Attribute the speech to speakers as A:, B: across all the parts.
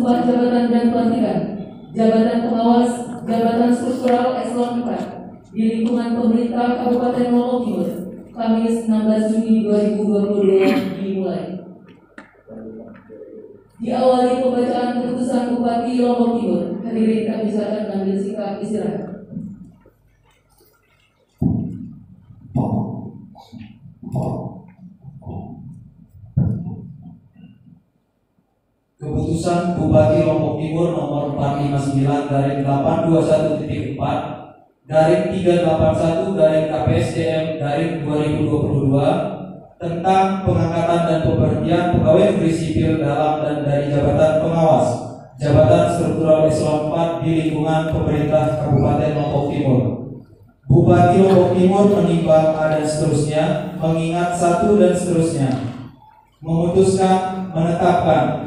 A: sumpah jabatan dan pelantikan jabatan pengawas jabatan struktural eselon 4 di lingkungan pemerintah Kabupaten Lombok Timur, Kamis 16 Juni 2022 dimulai. Diawali pembacaan keputusan Bupati Lombok Timur, hadirin kami silakan mengambil sikap istirahat.
B: Keputusan Bupati Lombok Timur nomor 459/821.4 381/KPSDM/2022 tentang pengangkatan dan pemberhentian pegawai negeri sipil dalam dan dari jabatan pengawas jabatan struktural eselon 4 di lingkungan pemerintah Kabupaten Lombok Timur. Bupati Lombok Timur menimbang dan seterusnya, mengingat satu dan seterusnya, memutuskan menetapkan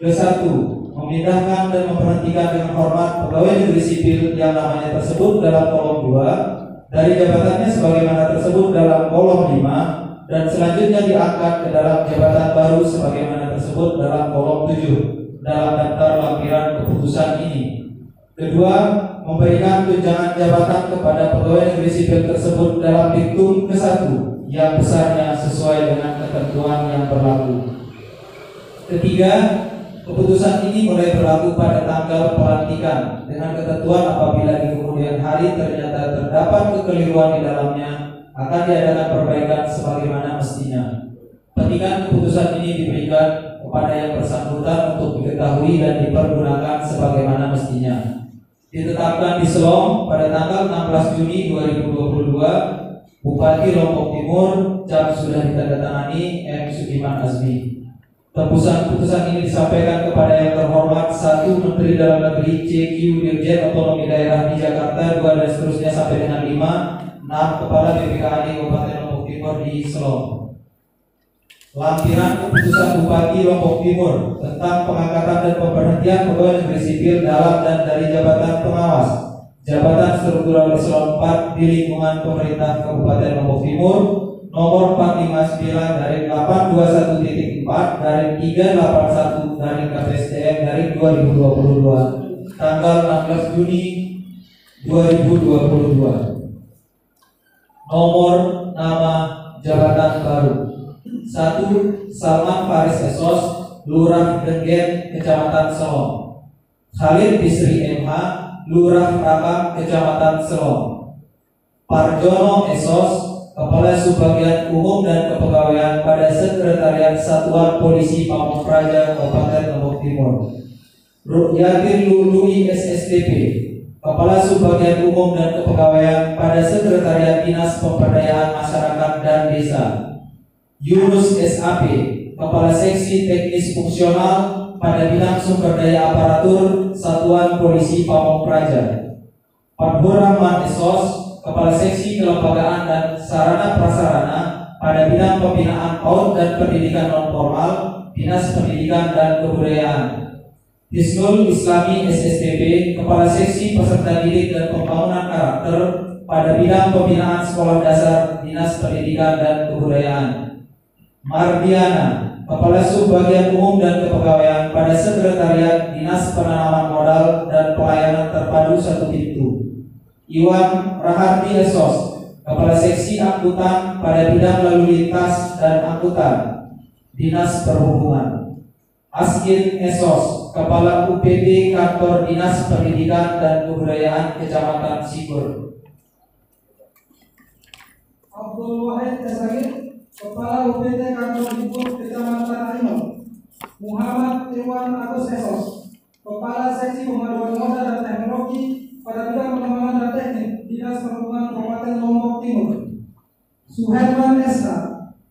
B: ke-1, memindahkan dan memberhentikan dengan hormat pegawai negeri sipil yang namanya tersebut dalam kolom 2 dari jabatannya sebagaimana tersebut dalam kolom 5 dan selanjutnya diangkat ke dalam jabatan baru sebagaimana tersebut dalam kolom 7 dalam daftar lampiran keputusan ini. Kedua, memberikan tunjangan jabatan kepada pegawai negeri sipil tersebut dalam diktum ke-1 yang besarnya sesuai dengan ketentuan yang berlaku. Ketiga, keputusan ini mulai berlaku pada tanggal pelantikan dengan ketentuan apabila di kemudian hari ternyata terdapat kekeliruan di dalamnya akan diadakan perbaikan sebagaimana mestinya. Petikan keputusan ini diberikan kepada yang bersangkutan untuk diketahui dan dipergunakan sebagaimana mestinya. Ditetapkan di Selong pada tanggal 16 Juni 2022, Bupati Lombok Timur, jam sudah ditandatangani M. Sudiman Azmi. Keputusan ini disampaikan kepada yang terhormat 1. Menteri Dalam Negeri CQ Dirjen Otonomi Daerah di Jakarta 2 dan seterusnya sampai dengan 5. 6. Kepala BPKAD Kabupaten Lombok Timur di Selong. Lampiran keputusan Bupati Lombok Timur tentang pengangkatan dan pemberhentian pegawai negeri sipil dalam dan dari jabatan pengawas jabatan struktural eselon 4 di lingkungan pemerintah Kabupaten Lombok Timur nomor 459/821.4/381/KPSDM/2022 tanggal 16 Juni 2022. Nomor nama jabatan baru: 1. Salman Faris Esos, Lurah Denggen, Kecamatan Selong. Khalid Bisri MH, Lurah Rakam, Kecamatan Selong. Parjono Esos, Kepala Subbagian Umum dan Kepegawaian pada Sekretariat Satuan Polisi Pamong Praja Kabupaten Lombok Timur. Rukyatin Lului SSDP, Kepala Subbagian Umum dan Kepegawaian pada Sekretariat Dinas Pemberdayaan Masyarakat dan Desa. Yunus SAP, Kepala Seksi Teknis Fungsional pada bidang sumber daya aparatur Satuan Polisi Pamong Praja. Padhur Rahman Esos, Kepala Seksi Kelembagaan dan Sarana Prasarana pada bidang pembinaan PAUD dan pendidikan non-formal Dinas Pendidikan dan Kebudayaan. Hisnul Islami SSDP, Kepala Seksi Peserta Didik dan Pembangunan Karakter pada bidang pembinaan sekolah dasar Dinas Pendidikan dan Kebudayaan. Mardiana, Kepala Subbagian Umum dan Kepegawaian pada Sekretariat Dinas Penanaman Modal dan Pelayanan Terpadu 1 Pintu. Iwan Rahardi Esos, Kepala Seksi Angkutan pada bidang lalu lintas dan angkutan Dinas Perhubungan. Askin Esos, Kepala UPD Kantor Dinas Pendidikan dan Kebudayaan Kecamatan Sigur.
C: Abdul Wahid Esagir, Kepala UPD Kantor Ibu Kecamatan Arimau. Muhammad Iwan Agus Esos, Kepala Seksi Pemaduan Moda dan Teknologi pada bidang pengembangan dan teknik Dinas Perhubungan Kabupaten Lombok Timur. Suherman SH,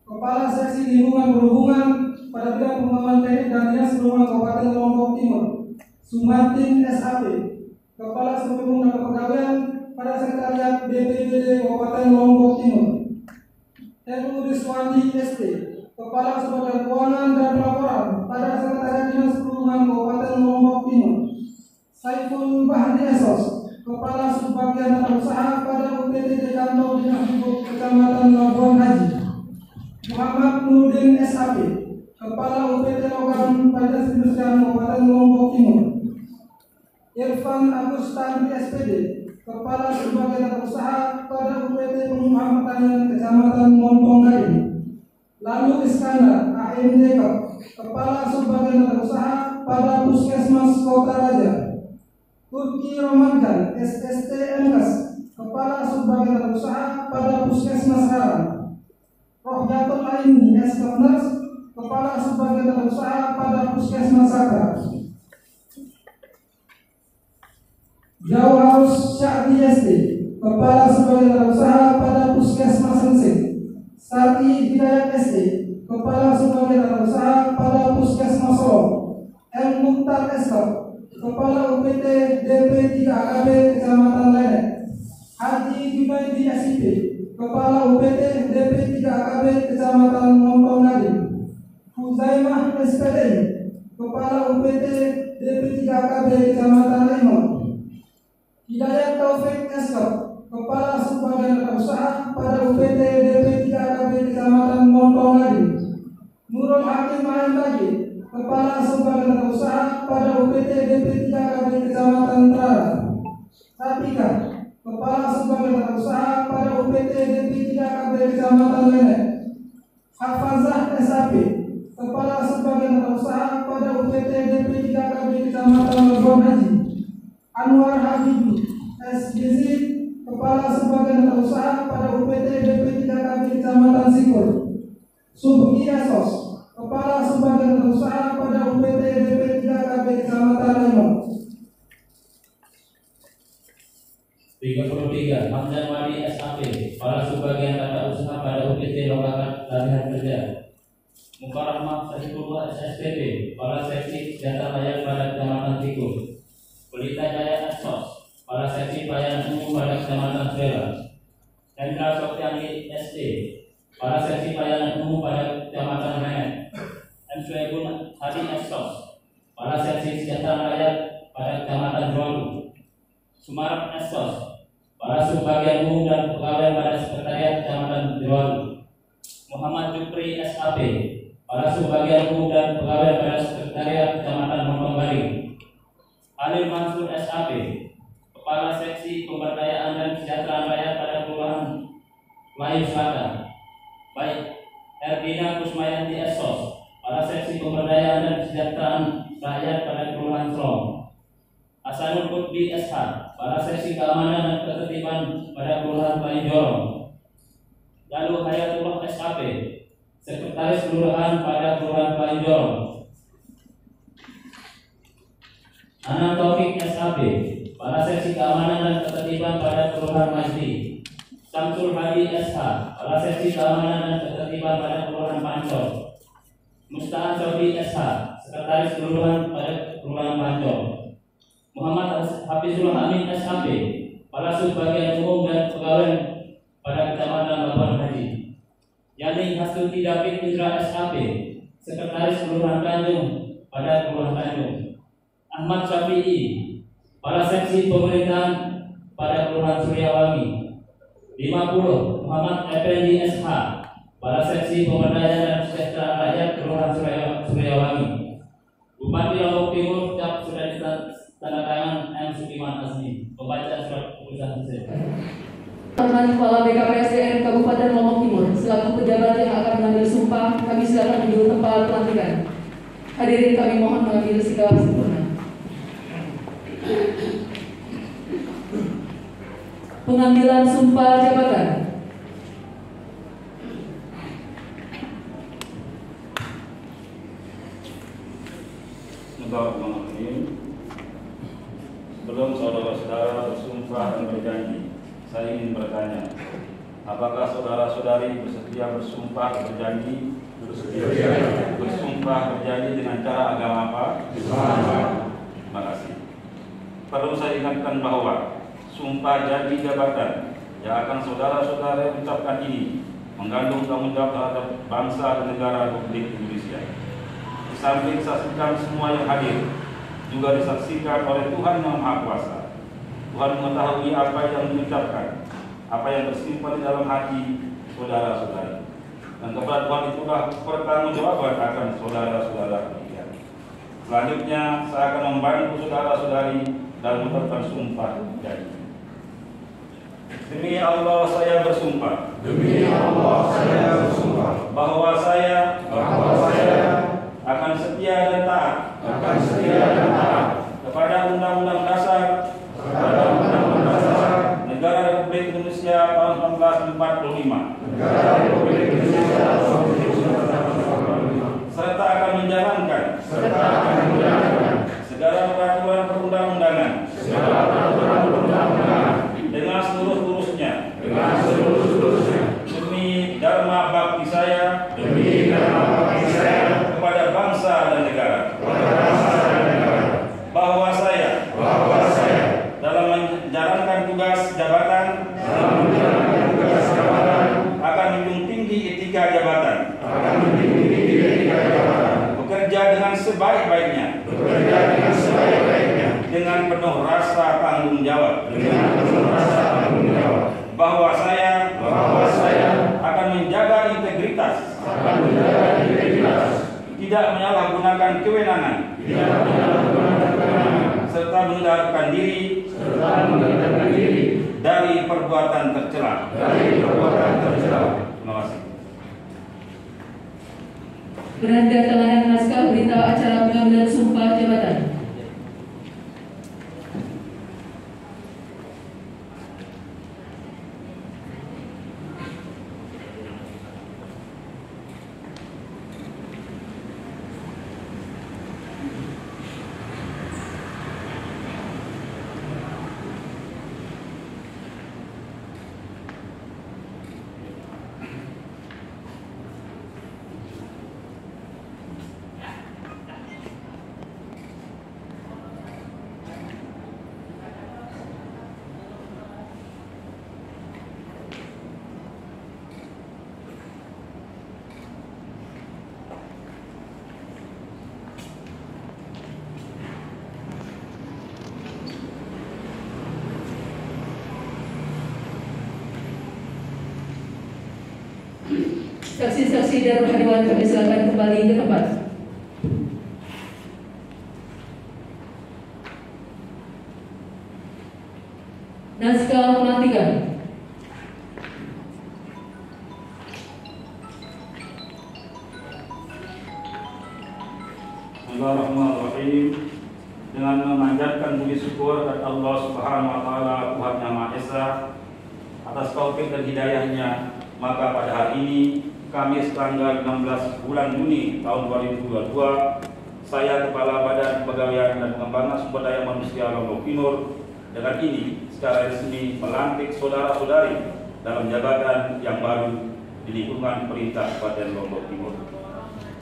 C: Kepala Seksi Lingkungan Perhubungan pada bidang pengembangan teknik dan Dinas Perhubungan Kabupaten Lombok Timur. Sumartin SHP, Kepala Subumum dan Kepegawaian pada Sekretariat BPBD Kabupaten Lombok Timur. Heru Riswanti ST, Kepala Subbagian Keuangan dan Pelaporan pada Sekretariat Dinas Perhubungan Kabupaten Lombok Timur. Saiful Bahri Esos, Kepala Subbagian Tata Usaha pada UPT Kantor Dinas Ibu Kecamatan Labuan Haji. Muhammad Nurdin SAP, Kepala UPT Logan Pajas Industrian Kabupaten Lombok Timur. Irfan Agustan SPD, Kepala Subbagian Usaha pada UPT Pengusaha Pertanian Kecamatan Montong Gading. Lalu Iskandar AMD, Kepala Subbagian Usaha pada Puskesmas Kota Raja. Turki Romankan SST MKes, Kepala Subbagian Usaha pada Puskesmas Haram. Rohyatul Aini SKNers, Kepala Subbagian Usaha pada Puskesmas Sakar. Jauharus Syakti SD, Kepala Subbagian Usaha pada Puskesmas Sensing. Sati Hidayat SD, Kepala Subbagian Usaha pada Puskesmas Solong. M. Mukhtar SK, Kepala UPT DP 3 AKB Kecamatan Lenek. Haji Junaidi SIP, Kepala UPT DP 3 AKB Kecamatan Montong Gading. Huzaimah SPD, Kepala UPT DP 3 AKB Kecamatan Lemon. Hidayat Taufik SK, Kepala Subbagian Usaha pada UPT DP 3 AKB Kecamatan Montong Gading. Nurul Hakim AMKG, Kepala Subbagian Usaha pada UPT DP 3 AKB Kecamatan Trara. Satika, Kepala Subbagian Usaha pada UPT DP 3 AKB Kecamatan Lenek. Hafazah SAP, Kepala Subbagian Usaha pada UPT DP 3 AKB Kecamatan Lebon Haji. Anwar Habibi SGZ, Kepala Subbagian Usaha pada UPT DP 3 AKB Kecamatan Sikul. Subki Esos, Kepala Subbagian Usaha pada UPT DP 3 AKB Kecamatan Lemon.
D: 33. Hamdan Wali SAP, Kepala Subbagian Tata Usaha pada UPT Lokakan Latihan Kerja. Mukarramah Sahibullah SSPP, Kepala Seksi Senjata Layak pada Kecamatan Tikul. Pelita Jaya Asos, Kepala Seksi Pelayanan Umum pada Kecamatan Sela. Hendra Sofyani SD, Kepala Seksi Pelayanan Umum pada Kecamatan Menet. M. Suebun Hadi Asos, Kepala Seksi Kesejahteraan Rakyat pada Kecamatan Jolu. Sumarap Asos, Kepala Subbagian Umum dan Pegawai pada Sekretariat Kecamatan Jolu. Muhammad Jupri SAP, Kepala Subbagian Umum dan Pegawai pada Sekretariat Kecamatan Montong Gading. Halil Mansur SAP, Kepala Seksi Pemberdayaan dan Kesejahteraan Rakyat pada Kelurahan Melayu Selatan. Baik Erdina Kusmayanti SOS, Kepala Seksi Pemberdayaan dan Kesejahteraan Rakyat pada Kelurahan Selong. Hasanul Qutbi SH, Kepala Seksi Keamanan dan Ketertiban pada Kelurahan Melayu Jorong. Lalu Hayatullah SAP, Sekretaris Kelurahan pada Kelurahan Melayu Jorong. Anam Taufik SAP, Kepala Seksi Keamanan dan Ketertiban pada Kelurahan Majdi. Samsul Hadi SH, Kepala Seksi Keamanan dan Ketertiban pada Kelurahan Pancor. Musta'an Saudi SH, Sekretaris Kelurahan pada Kelurahan Pancor. Muhammad Hafizul Amin SAP, Kepala Subbagian Umum dan Pegawai pada Kecamatan Labuan Haji. Yani Hastuti David Indra SAP, Sekretaris Kelurahan Tanjung pada Kelurahan Tanjung. Ahmad Syafi'i, Kepala Seksi Pemerintahan pada Kelurahan Suryawangi. 50. Muhammad Effendi SH, Kepala Seksi Pemberdayaan dan Kesejahteraan Rakyat Kelurahan Suryawangi. Bupati Lombok Timur sudah ditandatangan M. Sukiman Azmi. Pembacaan surat keputusan selesai.
A: Teman Kepala BKPSDM Kabupaten Lombok Timur selaku pejabat yang akan mengambil sumpah, kami silakan menuju tempat pelantikan. Hadirin kami mohon mengambil sikap sempurna. Pengambilan sumpah jabatan.
E: Sebelum saudara-saudara bersumpah dan berjanji, saya ingin bertanya, apakah saudara-saudari bersedia bersumpah dan berjanji? Bersumpah berjanji dengan cara agama apa? Terima kasih. Perlu saya ingatkan bahwa sumpah janji jabatan yang akan saudara-saudara ucapkan ini mengandung tanggung jawab terhadap bangsa dan negara Republik Indonesia. Di samping saksikan semua yang hadir, juga disaksikan oleh Tuhan Yang Maha Kuasa. Tuhan mengetahui apa yang diucapkan, apa yang tersimpan di dalam hati saudara-saudari. dan keberadaan itulah pertanggungjawaban akan saudara-saudara sekalian. Selanjutnya saya akan membantu saudara-saudari dalam mengucapkan sumpah janji. Demi Allah saya bersumpah.
F: Demi Allah saya bersumpah
E: Bahwa saya akan setia dan taat kepada Undang-Undang Dasar Negara Republik Indonesia tahun 1945, serta akan menjalankan segala peraturan perundang-undangan dengan seluruh-seluruhnya demi dharma bakti saya kepada bangsa dan negara. Bahwa saya dalam menjalankan tugas jabatan akan menjunjung tinggi etika jabatan, bekerja dengan sebaik-baiknya dengan penuh rasa tanggung jawab. Bahwa saya akan menjaga integritas, tidak menyalahgunakan kewenangan, serta menghindarkan diri dari perbuatan tercela. Terima kasih.
A: Beranda tangan naskah berita acara pengambilan sumpah jabatan. Saksi-saksi dan hadirin kami silakan kembali ke tempat. Naskah pelantikan.
E: Bismillahirrahmanirrahim. Dengan memanjatkan puji syukur kepada Allah Subhanahu wa taala Tuhan Yang Maha Esa atas taufik dan hidayahnya, maka pada hari ini Kamis tanggal 16 bulan Juni tahun 2022, saya Kepala Badan Kepegawaian dan Pengembangan Sumber Daya Manusia Lombok Timur dengan ini secara resmi melantik saudara-saudari dalam jabatan yang baru di lingkungan Pemerintah Kabupaten Lombok Timur.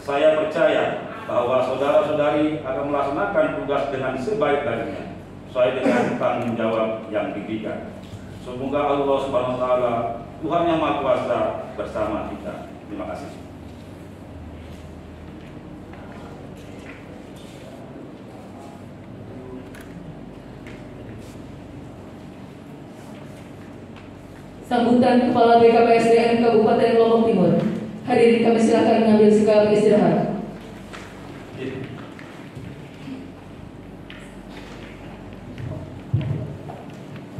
E: Saya percaya bahwa saudara-saudari akan melaksanakan tugas dengan sebaik-baiknya sesuai dengan tanggung jawab yang diberikan. Semoga Allah Subhanahu wa taala Tuhan Yang Maha Kuasa bersama kita. Terima kasih.
A: Sambutan Kepala BKPSDM Kabupaten Lombok Timur. Hadirin kami silakan mengambil sikap istirahat.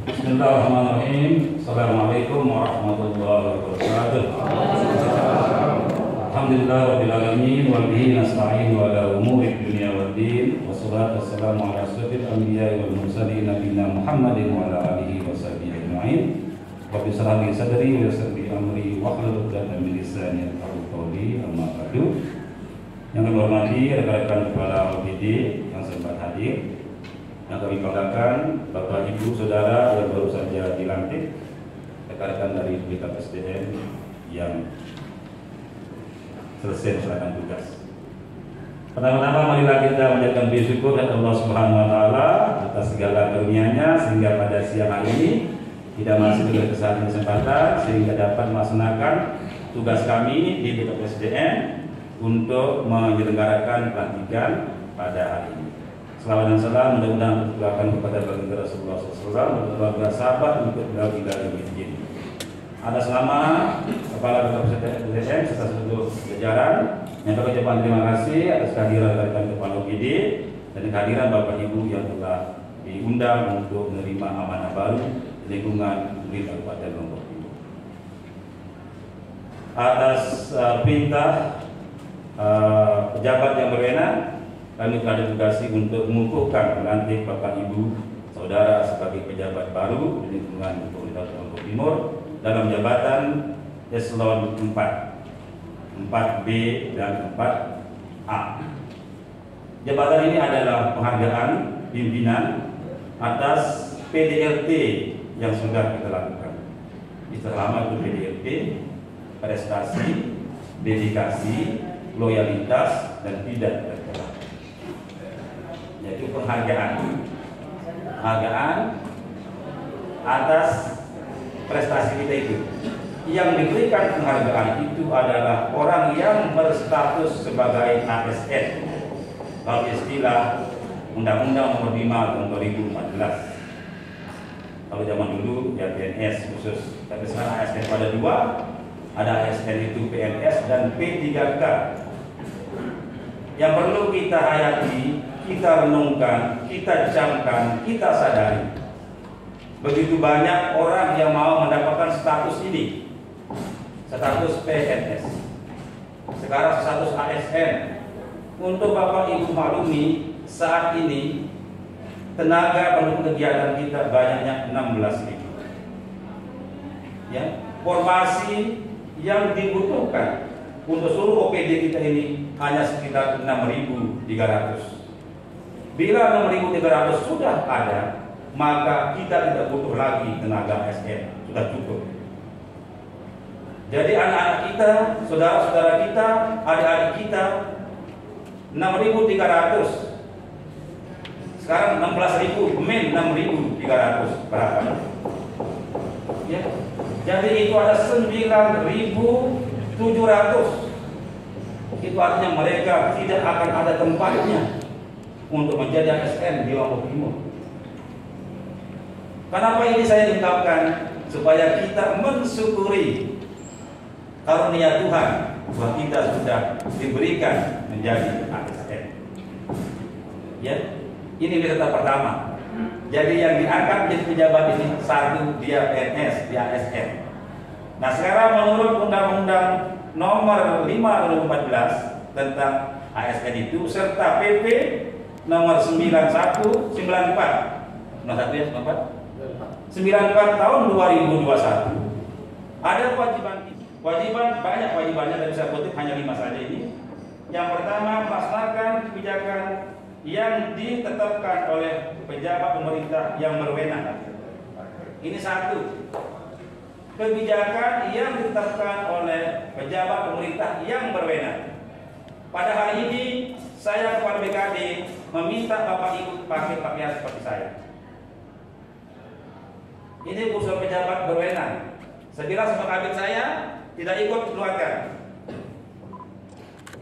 E: Bismillahirrahmanirrahim. Assalamualaikum warahmatullahi wabarakatuh. Alhamdulillah rabbil alamin wa bihi nasta'in wa ala umuri dunya waddin wassalatu wassalamu ala asyrofil anbiya'i wal mursalin nabiyina Muhammadin wa ala alihi wa sahbihi ajma'in. Rabbi shrah li sadri wa yassir li amri wahlul 'uqdatam min lisani yafqahu qawli. Amma ba'du. Yang kami hormati rekan-rekan kepala OPD yang sempat hadir, yang kami banggakan Bapak Ibu Saudara yang baru saja dilantik, rekan-rekan dari BKPSDM yang selesai melaksanakan tugas. Pertama-tama marilah kita menjadikan bersyukur kepada Allah Subhanahu wa taala atas segala karunia-Nya sehingga pada siang hari ini tidak masih diberi kesempatan sehingga dapat melaksanakan tugas kami di BKPSDM untuk menyelenggarakan pelantikan pada hari ini. Selawat dan salam mudah-mudahan tercurahkan kepada baginda Rasulullah SAW dan keluarga sahabat untuk beliau tidak lebih. Atas nama Kepala Bidang BPSDM serta seluruh jajaran. Yang kami ucapkan terima kasih atas kehadiran dari Kepala OPD dan kehadiran Bapak Ibu yang telah diundang untuk menerima amanah baru lingkungan pemerintah Kabupaten Lombok Timur. Atas perintah pejabat yang berwenang, kami telah ditugasi untuk mengukuhkan melantik Bapak Ibu Saudara sebagai pejabat baru di lingkungan pemerintah Lombok Timur dalam jabatan eselon 4, 4B dan 4A. Jabatan ini adalah penghargaan pimpinan atas PDLT yang sudah kita lakukan. Selama itu PDLT, prestasi, dedikasi, loyalitas, dan tidak tercelah. Yaitu penghargaan atas prestasi kita itu. Yang diberikan penghargaan itu adalah orang yang berstatus sebagai ASN. Kalau istilah Undang-Undang Nomor 5 Tahun 2014. Kalau zaman dulu ya PNS khusus, tapi sekarang ASN pada dua, ada ASN itu PNS dan P3K. Yang perlu kita hayati, kita renungkan, kita camkan, kita sadari. Begitu banyak orang yang mau mendapatkan status ini, status PNS, sekarang status ASN. Untuk Bapak Ibu maklumi, saat ini tenaga pendukung kegiatan kita banyaknya 16.000. Ya, formasi yang dibutuhkan untuk seluruh OPD kita ini hanya sekitar 6.300. Bila 6.300 sudah ada, maka kita tidak butuh lagi tenaga ASN, sudah cukup. Jadi anak-anak kita, saudara-saudara kita, adik-adik kita 6.300. Sekarang 16.000, men 6.300 berapa? Ya. Jadi itu ada 9.700. Itu artinya mereka tidak akan ada tempatnya untuk menjadi ASN di Lombok Timur. Kenapa ini saya ungkapkan? Supaya kita mensyukuri karunia Tuhan bahwa kita sudah diberikan menjadi ASN. Ya, ini berita pertama. Jadi yang diangkat menjadi pejabat ini satu, dia PNS, dia ASN. Nah sekarang menurut Undang-Undang Nomor 5 2014 tentang ASN itu serta PP Nomor 9194, nomor 1 ya 94 tahun 2021 ada kewajiban banyak kewajibannya, dari saya kutip hanya 5 saja ini. Yang pertama, melaksanakan kebijakan yang ditetapkan oleh pejabat pemerintah yang berwenang. Ini satu, kebijakan yang ditetapkan oleh pejabat pemerintah yang berwenang. Pada hari ini saya kepada BKD meminta Bapak Ibu pakai pakaian seperti saya. Ini urusan pejabat berwenang. Sekira sama kabin saya tidak ikut keluarkan.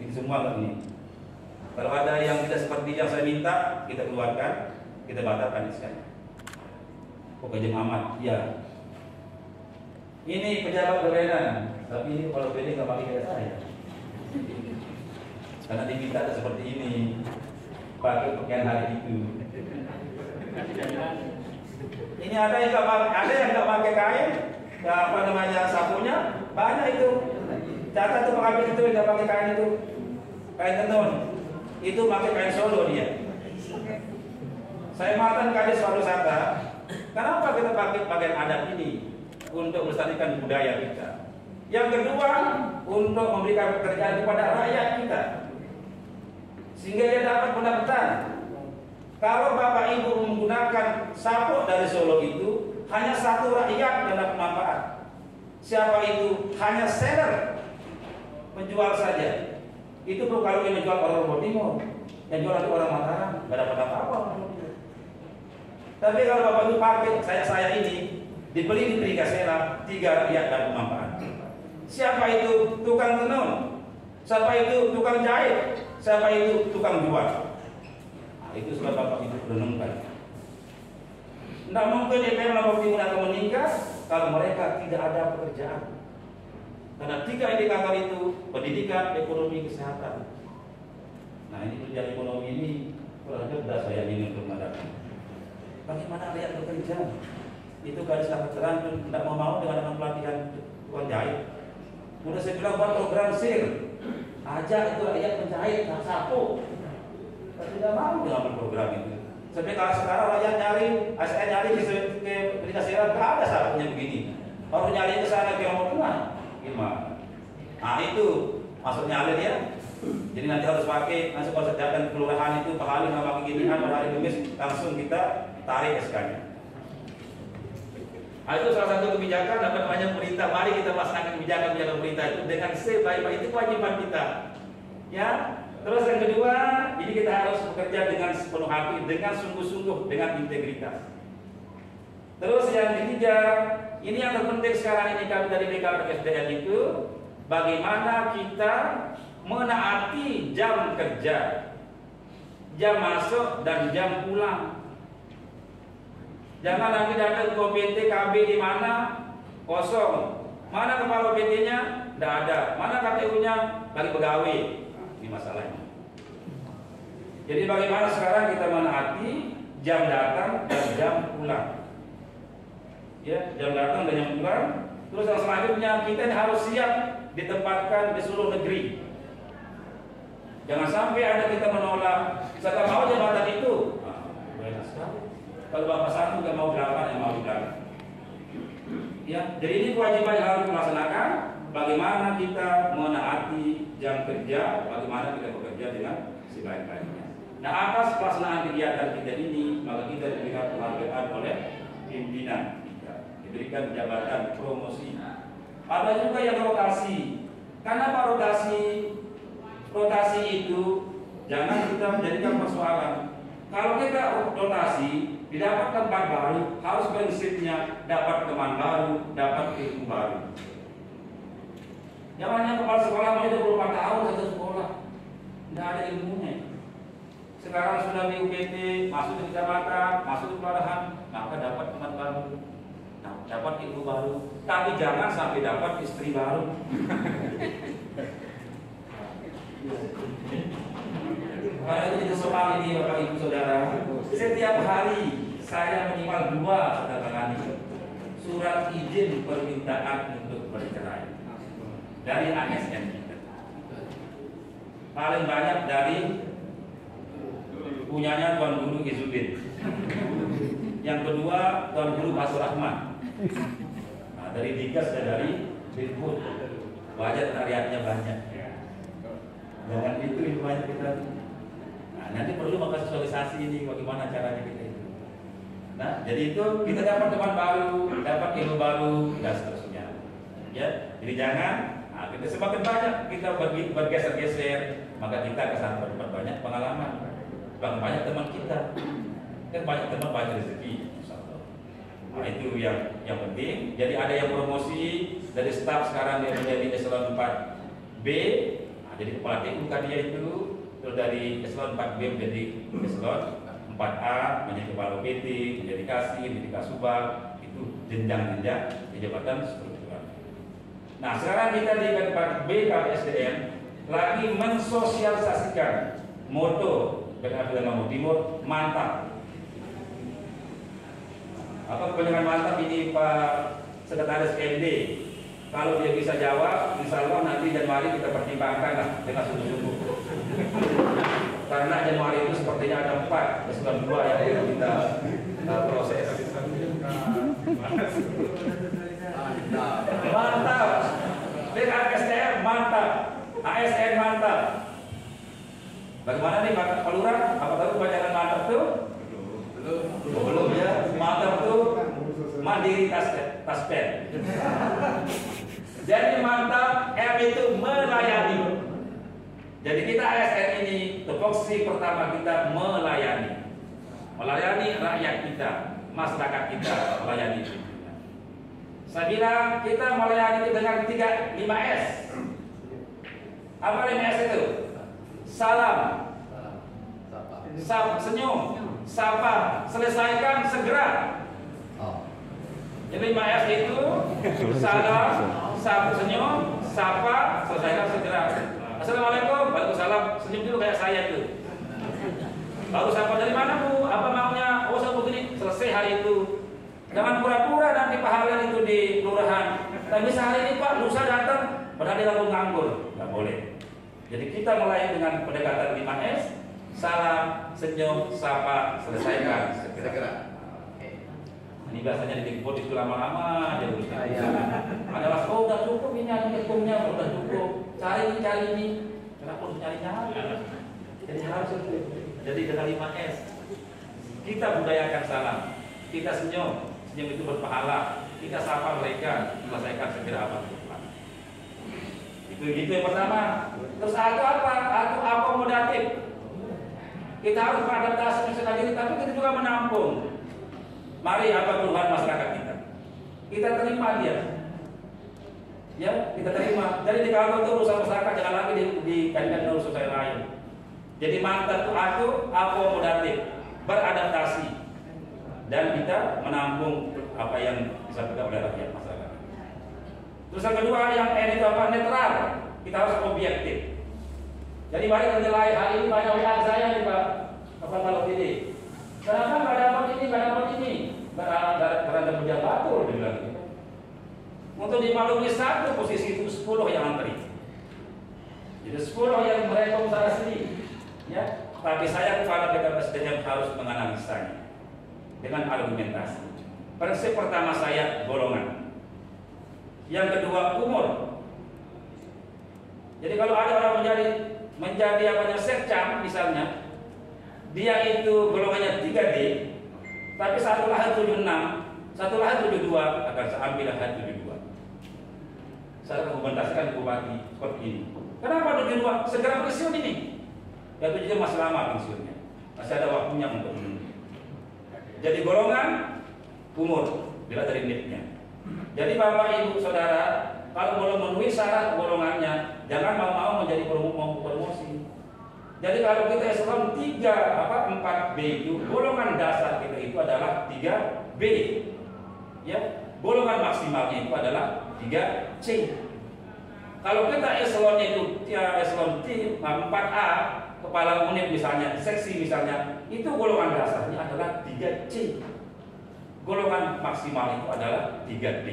E: Ini semua ini. Kalau ada yang tidak seperti yang saya minta, kita keluarkan, kita batalkan di sini. Pokoknya amat, ya. Ini pejabat berwenang, tapi ini kalau PD nggak pakai kayak saya. Karena diminta seperti ini, pakai pakaian hari itu. Ini ada yang nggak pakai kain, apa namanya sapunya, banyak itu. Catat tuh pengambil itu nggak pakai kain itu, kain tenun. Itu pakai kain solo dia. Saya makan Kades pariwisata. Kenapa kita pakai pakaian adat ini? Untuk melestarikan budaya kita. Yang kedua, untuk memberikan pekerjaan kepada rakyat kita, sehingga dia dapat pendapatan. Kalau Bapak Ibu menggunakan sapuk dari Solo itu, hanya satu rakyat yang dapat manfaat. Siapa itu? Hanya seller, penjual saja. Itu kalau yang menjual orang Lombok Timur, yang jual itu orang Mataram, nggak dapat apa-apa. Tapi kalau Bapak Ibu pakai saya ini, dibeli di Kasela, 3 rakyat dapat manfaat. Siapa itu? Tukang tenun. Siapa itu? Tukang jahit. Siapa itu? Tukang jual. Nah, itu sudah Bapak Ibu renungkan. Tidak mungkin DPR Lombok Timur akan meningkat kalau mereka tidak ada pekerjaan. Karena 3 indikator itu, pendidikan, ekonomi, kesehatan. Nah, ini kerja ekonomi ini kurang cerdas saya ini untuk mengadakan. Bagaimana rakyat bekerja? Itu garis veteran pun tidak mau dengan pelatihan tukang jahit. Udah saya bilang buat program SIR, ajak itu rakyat menjahit, sapu. Tapi tidak mau dengan program itu. Sampai kalau sekarang rakyat nyari, ASN nyari ke Dikasiran, nggak ada syaratnya begini. Kalau nyari ke sana ke Timur Tengah, gimana? Nah itu maksudnya ada dia. Jadi nanti harus pakai langsung kalau datang kelurahan itu per hari nggak pakai ginian, per hari Kamis langsung kita tarik SK-nya. Nah, itu salah satu kebijakan apa namanya pemerintah. Mari kita laksanakan kebijakan pemerintah itu dengan sebaik-baik, itu kewajiban kita. Ya. Terus yang kedua, ini kita harus bekerja dengan sepenuh hati, dengan sungguh-sungguh, dengan integritas. Terus yang ketiga, ini yang terpenting sekarang ini kami dari BKPSDM itu, bagaimana kita menaati jam kerja, jam masuk dan jam pulang. Jangan nanti datang ke PT KB di mana kosong, mana kepala PT-nya tidak ada, mana KPU-nya lagi pegawai. Ini masalahnya. Jadi bagaimana sekarang kita menaati jam datang dan jam pulang. Ya, jam datang dan jam pulang. Terus yang selanjutnya kita harus siap ditempatkan di seluruh negeri. Jangan sampai ada kita menolak, saya mau jabatan itu. Banyak sekali. Kalau Bapak Satu nggak mau berapa, yang mau berapa. Ya, jadi ini kewajiban yang harus dilaksanakan. Bagaimana kita menaati jam kerja, bagaimana kita bekerja dengan sebaik-baiknya. Nah, atas pelaksanaan kegiatan kita ini, maka kita diberikan penghargaan oleh pimpinan kita, diberikan jabatan promosi. Ada juga yang rotasi. Karena apa rotasi? Rotasi itu jangan kita menjadikan persoalan. Kalau kita rotasi, didapat tempat baru, harus prinsipnya dapat teman baru, dapat ilmu baru. Zamannya kepala sekolah mau 24 tahun satu sekolah, tidak ada ilmunya. Sekarang sudah di UPT, masuk ke kecamatan, masuk ke kelurahan, maka dapat teman baru, dapat ilmu baru. Tapi jangan sampai dapat istri baru. Karena itu tidak sopan ini Bapak Ibu Saudara. Setiap hari saya minimal 2 tanda tangani surat izin permintaan untuk bercerai dari ASN kita. Paling banyak dari punyanya Tuan Guru Izzuddin. Yang kedua Tuan Guru Pasur Rahman. Nah, dari Dikas dan dari Dirput. Wajah tariannya banyak. Jangan itu banyak kita. Nah, nanti perlu maka sosialisasi ini bagaimana caranya kita itu. Nah, jadi itu kita dapat teman baru, dapat ilmu baru dan seterusnya. Ya, jadi jangan kita semakin banyak kita bergeser-geser, maka kita kesan berbanyak pengalaman, banyak teman kita, kan banyak teman banyak rezeki. Nah, itu yang penting. Jadi ada yang promosi dari staf sekarang dia menjadi eselon 4B, nah, jadi kepala TU kan dia itu, terus dari eselon 4B menjadi eselon 4A, menjadi kepala PT, menjadi kasih, menjadi kasubag, itu jenjang-jenjang di jabatan struktural. Nah, sekarang kita di BKPSDM lagi mensosialisasikan moto BKPSDM Lombok Timur, mantap. Apa kebanyakan mantap ini Pak Sekretaris MD? Kalau dia bisa jawab, insya Allah nanti Januari kita pertimbangkan lah dengan sungguh-sungguh. Karena Januari itu sepertinya ada 4 keseluruhan 2 yang perlu kita proses. Mantap, BKPSDM mantap, ASN mantap. Bagaimana nih Pak Lurah? Apa tahu kebanyakan mantap tuh? Belum ya. Mantap tuh mandiri taspen. Jadi mantap, M itu melayani. Jadi kita ASN ini tupoksi pertama kita melayani rakyat kita, masyarakat kita, melayani. Saya bilang kita melayani dengan 5S. Apa 5S itu? Salam, senyum, sapa, selesaikan segera. Jadi 5S itu salam, senyum, sapa, selesaikan segera. Assalamualaikum, waalaikumsalam. Senyum dulu kayak saya tuh. Baru sapa, dari mana Bu? Apa maunya? Oh saya begini, selesai hari itu. Jangan pura-pura nanti pahala itu di kelurahan. Dan bisa hari ini Pak, lusa datang, padahal dia langsung nganggur. Nggak boleh. Jadi kita mulai dengan pendekatan 5S. Salam, senyum, sapa, selesaikan segera. Ini biasanya di Bogor itu lama-lama aja urusan. Ada mas, oh udah cukup ini ada hukumnya, udah cukup. Cari ini. Kenapa harus nyari-nyari? Jadi harus itu. Jadi dengan 5S kita budayakan salam, kita senyum itu berpahala, kita sapa mereka, selesaikan segera apa itu yang pertama. Terus atau apa? Atau akomodatif. Kita harus beradaptasi misalnya diri, tapi kita juga menampung. Mari apa keluhan masyarakat kita? Kita terima dia. Ya, kita terima. Jadi di kantor itu urusan masyarakat jangan lagi dikaitkan dengan urusan saya lain. Jadi mantap itu aku akomodatif, beradaptasi, dan kita menampung apa yang disampaikan oleh rakyat masyarakat. Terus yang kedua yang itu apa? Netral. Kita harus objektif. Jadi mari kita nilai hari ini banyak WA saya nih Pak. Apa kalau ini? Kenapa nggak dapat ini, nggak dapat ini? Karena ada pejabatur dibilang gitu. Untuk dimaklumi satu posisi itu 10 yang antri. Jadi 10 yang mereka usaha sendiri. Ya, tapi saya kepada BKPSDM harus menganalisanya dengan argumentasi. Prinsip pertama saya golongan. Yang kedua umur. Jadi kalau ada orang menjadi sekcam misalnya, dia itu golongannya 3D, tapi satu lahan 76, satu lahan 72, akan saya ambil lahan 72. Saya argumentasikan bupati seperti ini. Kenapa 72? Segera pensiun ini. Ya 72 masih lama pensiunnya, masih ada waktunya untuk menunggu. Jadi golongan umur bila dari NIP-nya. Jadi Bapak Ibu Saudara, kalau belum memenuhi syarat golongannya, jangan mau menjadi promosi. Jadi kalau kita eselon 4B itu, golongan dasar kita itu adalah 3B. Ya, golongan maksimalnya itu adalah 3C. Kalau kita eselonnya itu eselon 4A, kepala unit misalnya, seksi misalnya, itu golongan dasarnya adalah 3C. Golongan maksimal itu adalah 3D.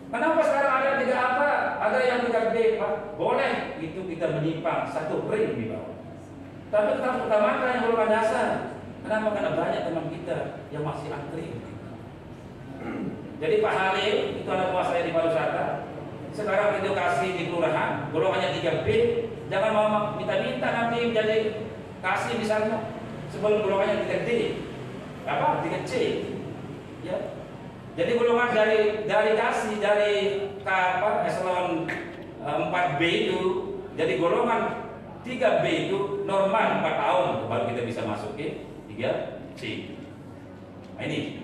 E: Kenapa sekarang ada 3 apa? Ada yang 3D, Pak? Boleh, itu kita menyimpang satu ring di bawah. Tapi kita harus utamakan yang golongan dasar. Kenapa? Karena banyak teman kita yang masih antri. Jadi Pak Halil, itu anak buah saya di pariwisata. Sekarang edukasi di kelurahan, golongannya 3B. Jangan mau minta-minta nanti menjadi kasih misalnya sebelum golongannya 3D. Apa? 3C. Ya. Jadi golongan dari kasih dari eselon 4B itu, jadi golongan 3B itu normal 4 tahun baru kita bisa masuk ke 3C. Nah ini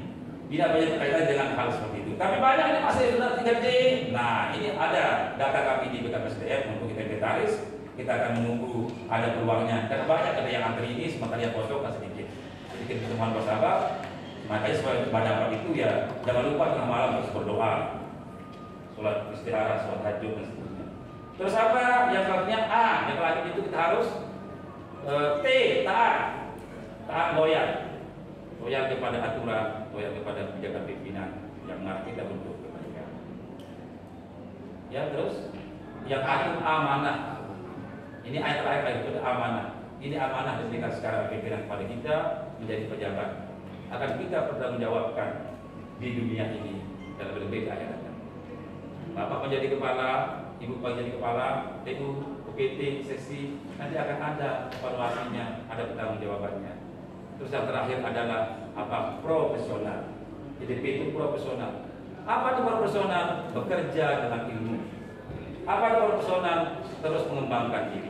E: tidak banyak kaitan dengan hal seperti itu. Tapi banyak ini masih sudah 3D. Nah ini ada data kami di BKPSDM untuk kita inventaris. Kita akan menunggu ada peluangnya. Karena banyak ada yang antri ini sementara yang kosong sedikit. Sedikit pertemuan bersahabat. Makanya supaya dapat itu ya jangan lupa tengah malam harus berdoa, sholat istihara, sholat hajud dan seterusnya. Terus apa? Yang selanjutnya A, yang selanjutnya itu kita harus T, taat loyal kepada aturan, loyal kepada kebijakan pimpinan yang mengarah kita untuk kebaikan. Ya terus yang A itu amanah. Ini ayat terakhir itu amanah. Ini amanah diberikan secara pimpinan kepada kita menjadi pejabat. Akan kita bertanggungjawabkan di dunia ini dan lebih akhirat. Bapak menjadi kepala, Ibu menjadi kepala, TU, UPT, seksi, nanti akan ada evaluasinya, ada pertanggungjawabannya. Terus yang terakhir adalah apa? Profesional. Jadi itu profesional. Apa itu profesional? Bekerja dengan ilmu. Apa itu profesional? Terus mengembangkan diri.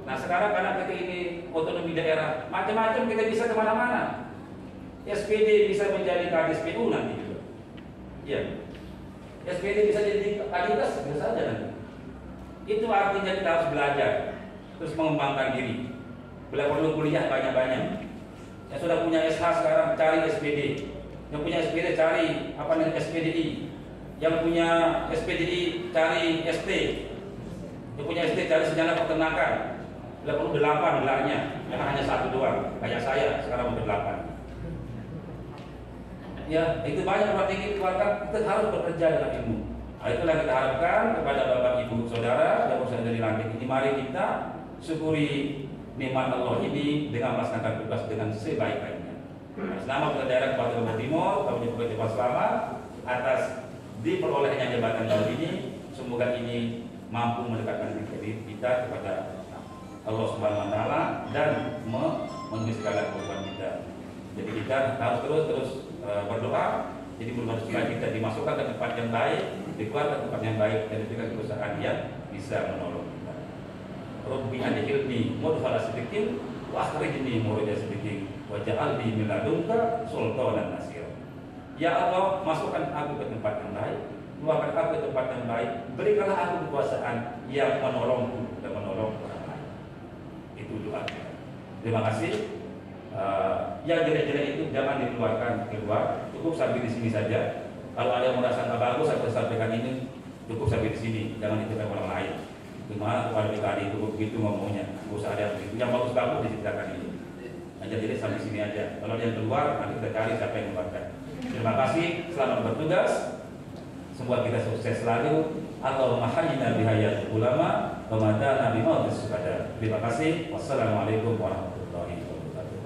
E: Nah sekarang karena kita ini otonomi daerah, macam-macam kita bisa kemana-mana. SPD bisa menjadi kadis PU nanti juga. Ya. SPD bisa jadi kadis bisa saja nanti. Itu artinya kita harus belajar, terus mengembangkan diri. Bila perlu kuliah banyak-banyak. Yang sudah punya SH sekarang cari SPD. Yang punya SPD cari apa namanya SPDI. Yang punya SPDI cari ST, yang punya ST cari sejarah peternakan. Bila perlu 8 gelarnya, jangan hanya 1 doang. Kayak saya sekarang udah 8. Ya, itu banyak orang tinggi keluarga, kita harus bekerja dalam ilmu. Nah, itulah kita harapkan kepada Bapak Ibu Saudara yang bersama dari langit ini. Mari kita syukuri nikmat Allah ini dengan melaksanakan tugas dengan sebaik-baiknya. Selama kita daerah Kabupaten Lombok Timur, kami juga selamat atas diperolehnya jabatan tahun ini. Semoga ini mampu mendekatkan diri kita kepada Allah Subhanahu Wa Taala dan memenuhi segala kebutuhan kita. Jadi kita harus terus berdoa. Jadi belum harus kita dimasukkan ke tempat yang baik, dikeluarkan ke tempat yang baik, dan diberikan perusahaan yang bisa menolong kita. Rabbi adkhilni mudkhala sidqin wa akhrijni mukhraja sidqin waj'alni min ladunka sultanan nasira. Ya Allah, masukkan aku ke tempat yang baik, keluarkan aku ke tempat yang baik, berikanlah aku kekuasaan yang menolongku dan menolong orang lain. Itu doa kita. Terima kasih. Yang jelek-jelek itu jangan dikeluarkan keluar, cukup sampai di sini saja. Kalau ada yang merasa nggak bagus, saya sampaikan ini cukup sampai di sini, jangan diterima orang lain. Cuma kepada kita itu begitu ngomongnya, nggak usah ada yang bagus-bagus diceritakan ini. Hanya jadi sampai sini aja. Kalau yang keluar, nanti kita cari siapa yang mengeluarkan. Terima kasih, selamat bertugas. Semoga kita sukses selalu. Allahumma hayyina bihayatul ulama wa mata'na bi mautis syuhada. Terima kasih. Wassalamualaikum warahmatullahi wabarakatuh.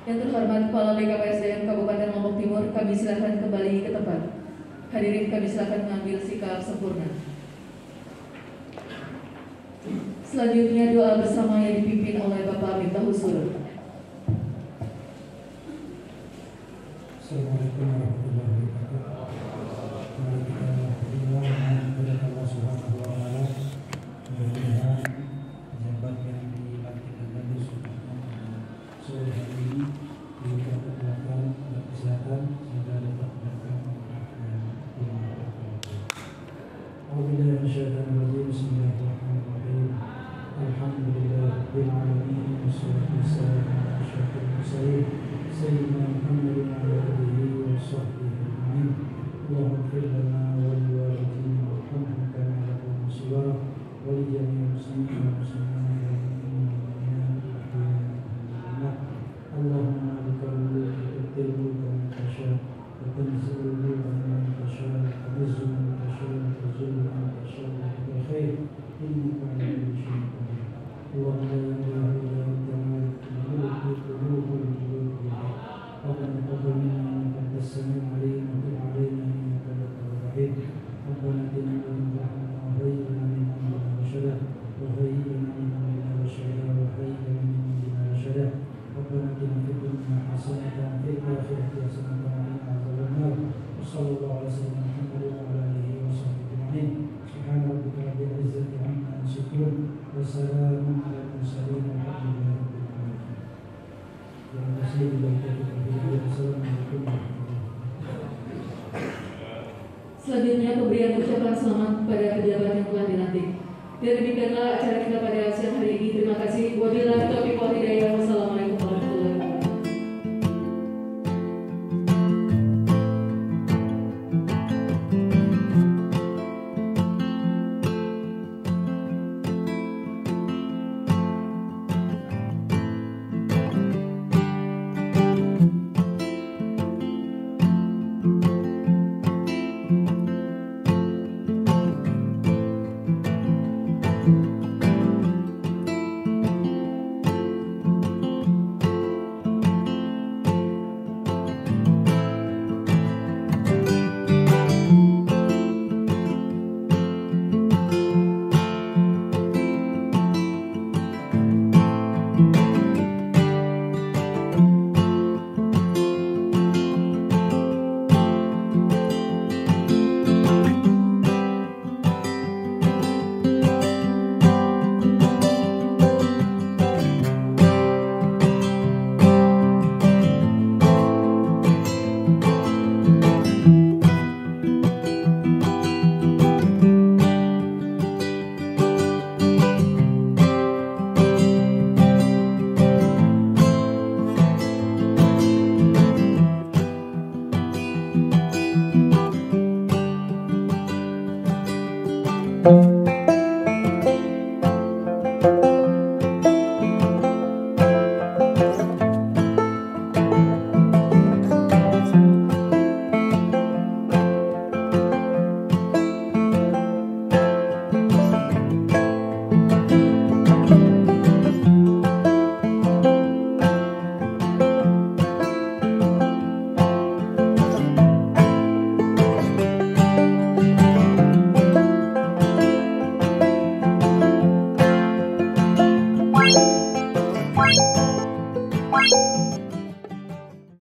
A: Yang terhormat Kepala BKPSDM Kabupaten Lombok Timur, kami silakan kembali ke tempat. Hadirin, kami silakan mengambil sikap sempurna. Selanjutnya doa bersama yang dipimpin oleh Bapak Miftah Husul.
C: Assalamualaikum warahmatullahi wabarakatuh. Mari kita berdoa kepada Allah Subhanahu wa Ta'ala. Mudah-mudahan pejabat yang dilantikkan tadi sore hari ini diberikan kekuatan dan kesehatan sehingga dapat melakukan yang dimaksudkan. Alhamdulillah, Bismillahirrahmanirrahim. Alhamdulillahirabbil alamin. Wassalatu wassalamu ala asyrafil mursalin sayyidina Muhammadin wa ala alihi wa sahbihi ajma'in. Allahumma ighfir lana wa liwalidina warhamhum kama rabbayana shighara wa li jami'il muslimin wal muslimat wal mu'minat wal mu'minat. Allahumma malikal mulki tu'til mulka man tasha' wa tanzi'ul mulka mimman tasha' wa tu'izzu man tasha' wa tuzillu man tasha' wa biyadikal khair innaka 'ala kulli shay'in qadir. Allahumma la ilaha illa anta malikul mulki tu'til mulka ربنا تقبل منا انك انت السميع العليم وتب علينا انك انت التواب الرحيم. ربنا اتنا من لدنك رحمه وهيئ لنا من امرنا رشدا وهيئ لنا من امرنا رشدا وهيئ لنا من امرنا رشدا. ربنا اتنا في الدنيا حسنه وفي الاخره حسنه وقنا عذاب النار. وصلى الله على سيدنا محمد وعلى اله وصحبه اجمعين. سبحان ربك رب العزه عما يصفون وسلام على المرسلين والحمد لله رب العالمين.
A: Selanjutnya pemberian ucapan selamat kepada pejabat yang telah dilantik. Dan demikianlah acara kita pada siang hari ini. Terima kasih. Wabillahi taufiq wal hidayah. Wassalamualaikum warahmatullahi wabarakatuh.
G: Bye.